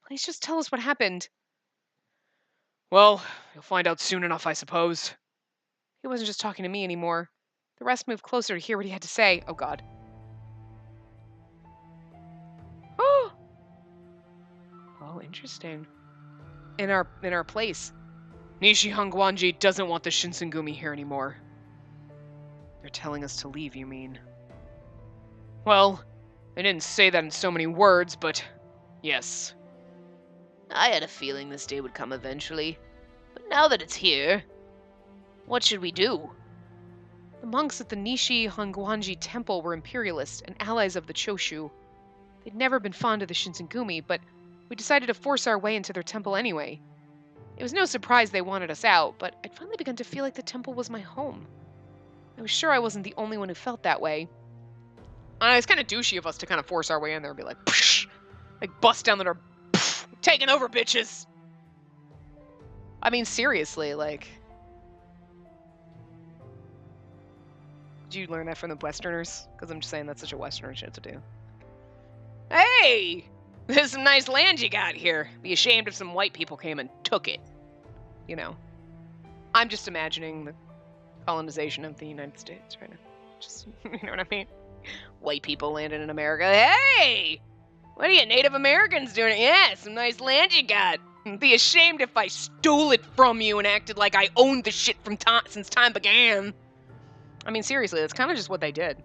Please just tell us what happened. Well, you'll find out soon enough, I suppose. He wasn't just talking to me anymore. The rest moved closer to hear what he had to say. Oh, God. Oh! Oh, interesting. In our place. Nishi Hongwanji doesn't want the Shinsengumi here anymore. They're telling us to leave, you mean? Well, they didn't say that in so many words, but yes. I had a feeling this day would come eventually. But now that it's here, what should we do? The monks at the Nishi Hongwanji temple were imperialists and allies of the Choshu. They'd never been fond of the Shinsengumi, but we decided to force our way into their temple anyway. It was no surprise they wanted us out, but I'd finally begun to feel like the temple was my home. I was sure I wasn't the only one who felt that way. It's kind of douchey of us to kind of force our way in there and be like, psh! Like bust down the door, psh! Taking over, bitches! I mean, seriously, like... Did you learn that from the Westerners? Because I'm just saying that's such a Western shit to do. Hey! There's some nice land you got here. Be ashamed if some white people came and took it. You know. I'm just imagining the colonization of the United States right now. Just, you know what I mean? White people landed in America. Hey! What are you Native Americans doing? Yeah, some nice land you got. Be ashamed if I stole it from you and acted like I owned the shit from since time began. I mean, seriously, that's kind of just what they did.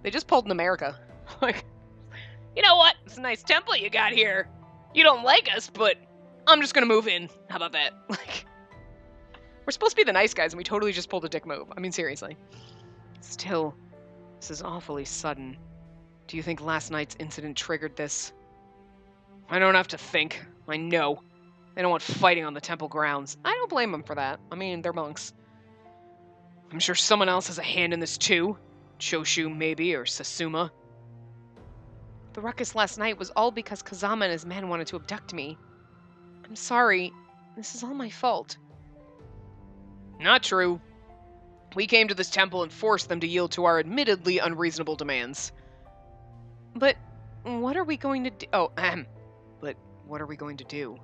They just pulled in America. Like, you know what? It's a nice temple you got here. You don't like us, but I'm just gonna move in. How about that? Like, we're supposed to be the nice guys, and we totally just pulled a dick move. I mean, seriously. Still, this is awfully sudden. Do you think last night's incident triggered this? I don't have to think. I know. They don't want fighting on the temple grounds. I don't blame them for that. I mean, they're monks. I'm sure someone else has a hand in this too. Choshu, maybe, or Sasuma. The ruckus last night was all because Kazama and his men wanted to abduct me. I'm sorry. This is all my fault. Not true. We came to this temple and forced them to yield to our admittedly unreasonable demands. But what are we going to do? Oh, But what are we going to do?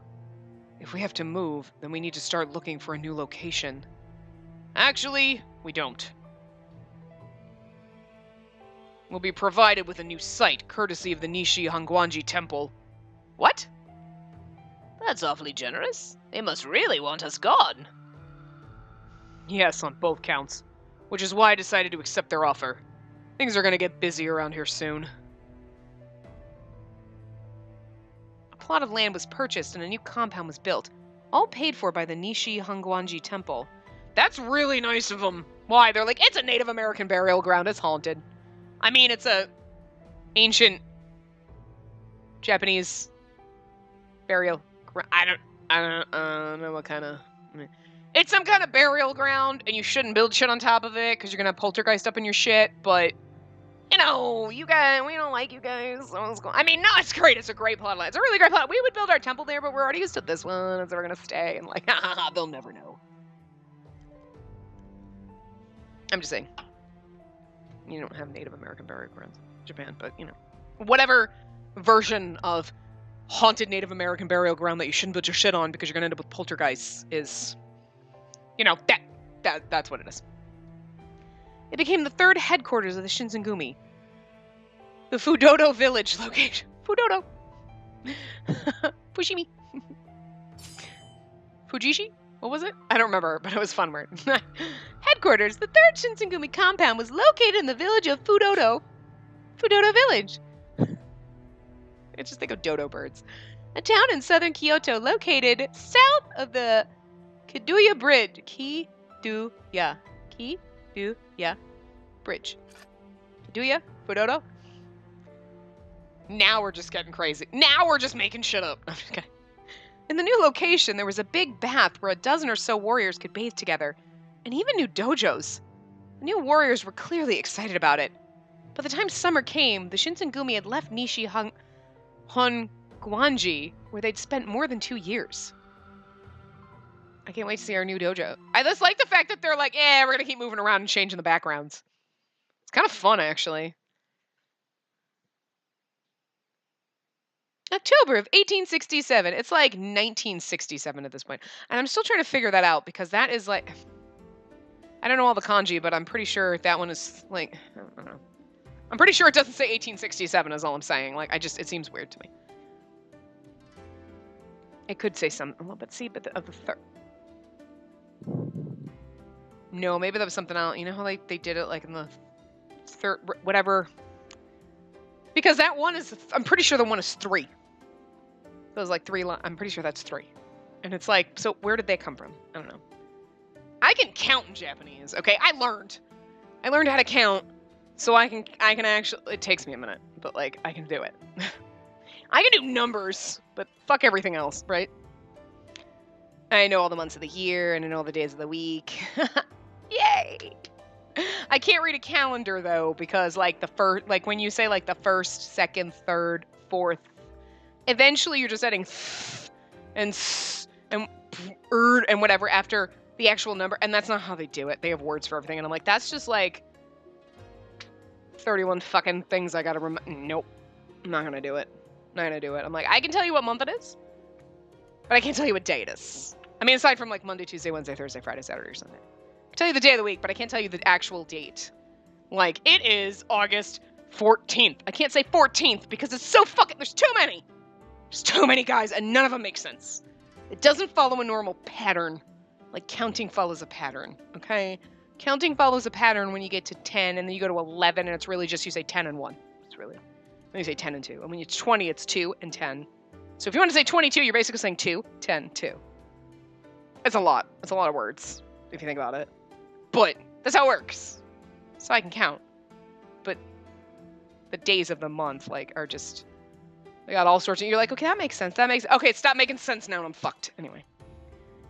If we have to move, then we need to start looking for a new location. Actually, we don't. We'll be provided with a new site, courtesy of the Nishi Hongwanji Temple. What? That's awfully generous. They must really want us gone. Yes, on both counts. Which is why I decided to accept their offer. Things are gonna get busy around here soon. A plot of land was purchased and a new compound was built, all paid for by the Nishi Hongwanji Temple. That's really nice of them. Why? They're like, it's a Native American burial ground, it's haunted. I mean, it's a ancient Japanese burial ground. I don't know what kind of... It's some kind of burial ground, and you shouldn't build shit on top of it, because you're gonna have poltergeist up in your shit, but... You know, you guys, we don't like you guys. I mean, no, it's great. It's a great plot line. It's a really great plot. We would build our temple there, but we're already used to this one, so we're gonna stay, and like, they'll never know. I'm just saying. You don't have Native American burial grounds in Japan, but, you know. Whatever version of haunted Native American burial ground that you shouldn't build your shit on because you're gonna end up with poltergeists is... You know, that's what it is. It became the third headquarters of the Shinsengumi. The Fudodo village location. Fudodo! Fushimi. Fujishi? What was it? I don't remember, but it was a fun word. headquarters, the third Shinsengumi compound was located in the village of Fudodo. Fudodo Village. I just think of dodo birds. A town in southern Kyoto located south of the Kiduya Bridge. Kiduya Bridge. Kiduya? Fudodo? Now we're just getting crazy. Now we're just making shit up. Okay. In the new location, there was a big bath where a dozen or so warriors could bathe together, and even new dojos. The new warriors were clearly excited about it. By the time summer came, the Shinsengumi had left Nishi Hongwanji, where they'd spent more than 2 years. I can't wait to see our new dojo. I just like the fact that they're like, yeah, we're gonna keep moving around and changing the backgrounds. It's kind of fun, actually. October of 1867. It's like 1967 at this point. And I'm still trying to figure that out because that is like... I don't know all the kanji, but I'm pretty sure that one is like... I don't know. I'm pretty sure it doesn't say 1867 is all I'm saying. Like, it seems weird to me. It could say something. Well, but see, but of the third... No, maybe that was something else. You know how they did it like in the third... Whatever. Because that one is... I'm pretty sure the one is 3. Those like 3 I'm pretty sure that's 3. And it's like, so where did they come from? I don't know. I can count in Japanese, okay? I learned how to count, so I can actually, it takes me a minute, but like, I can do it. I can do numbers, but fuck everything else, right? I know all the months of the year, and I know all the days of the week. Yay! I can't read a calendar, though, because like like when you say like the first, second, third, fourth, eventually you're just adding and whatever after the actual number, and that's not how they do it. They have words for everything, and I'm like, that's just like 31 fucking things I gotta remember. Nope. I'm not gonna do it. Not gonna do it. I'm like, I can tell you what month it is, but I can't tell you what day it is. I mean, aside from like Monday, Tuesday, Wednesday, Thursday, Friday, Saturday, or Sunday. I can tell you the day of the week, but I can't tell you the actual date. Like, it is August 14th. I can't say 14th because it's so fucking, there's too many. There's too many guys, and none of them make sense. It doesn't follow a normal pattern. Like, counting follows a pattern, okay? Counting follows a pattern when you get to 10, and then you go to 11, and it's really just you say 10 and 1. It's really, then you say 10 and 2. And when it's 20, it's 2 and 10. So if you want to say 22, you're basically saying 2, 10, 2. It's a lot. It's a lot of words, if you think about it. But that's how it works. So I can count. But the days of the month, like, are just... They got all sorts of... You're like, okay, that makes sense. That makes... Okay, stop making sense now and I'm fucked. Anyway.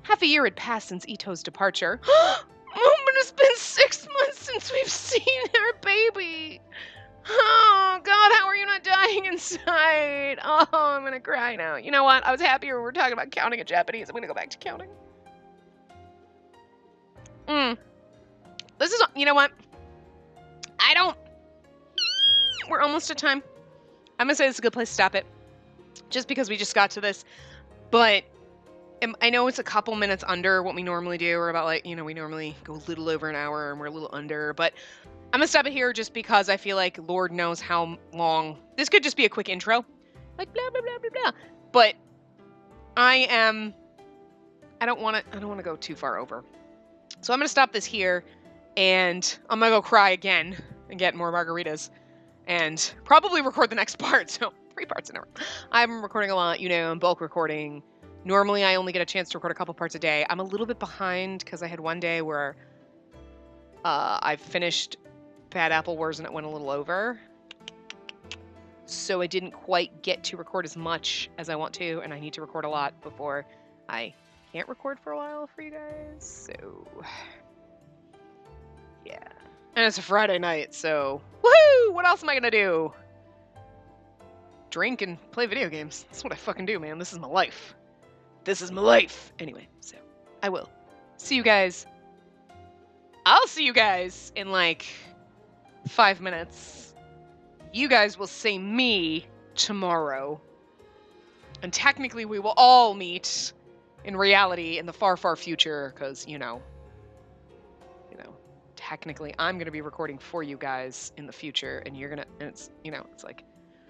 Half a year had passed since Ito's departure. Mom, but it's been 6 months since we've seen our baby. Oh, God, how are you not dying inside? Oh, I'm gonna cry now. You know what? I was happier when we were talking about counting in Japanese. I'm gonna go back to counting. This is... You know what? I don't... We're almost at time. I'm gonna say this is a good place to stop it. Just because we just got to this. But... I know it's a couple minutes under what we normally do. We're about like, you know, we normally go a little over an hour and we're a little under. But I'm going to stop it here just because I feel like Lord knows how long. This could just be a quick intro. Like blah, blah, blah, blah, blah. But I don't want to go too far over. So I'm going to stop this here and I'm going to go cry again and get more margaritas and probably record the next part. So 3 parts in a row. I'm recording a lot, you know, I'm bulk recording. Normally, I only get a chance to record a couple parts a day. I'm a little bit behind because I had one day where I finished Bad Apple Wars and it went a little over. So I didn't quite get to record as much as I want to, and I need to record a lot before I can't record for a while for you guys. So, yeah. And it's a Friday night, so woohoo! What else am I gonna do? Drink and play video games. That's what I fucking do, man. This is my life. This is my life. Anyway, so I will see you guys. I'll see you guys in like 5 minutes. You guys will see me tomorrow. And technically we will all meet in reality in the far, far future because, you know, technically I'm going to be recording for you guys in the future and you're going to, and it's, you know, it's like,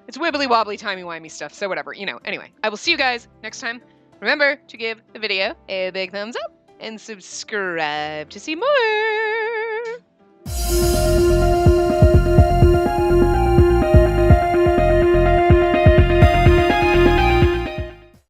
it's wibbly wobbly, timey-wimey stuff. So whatever, you know, anyway, I will see you guys next time. Remember to give the video a big thumbs up and subscribe to see more.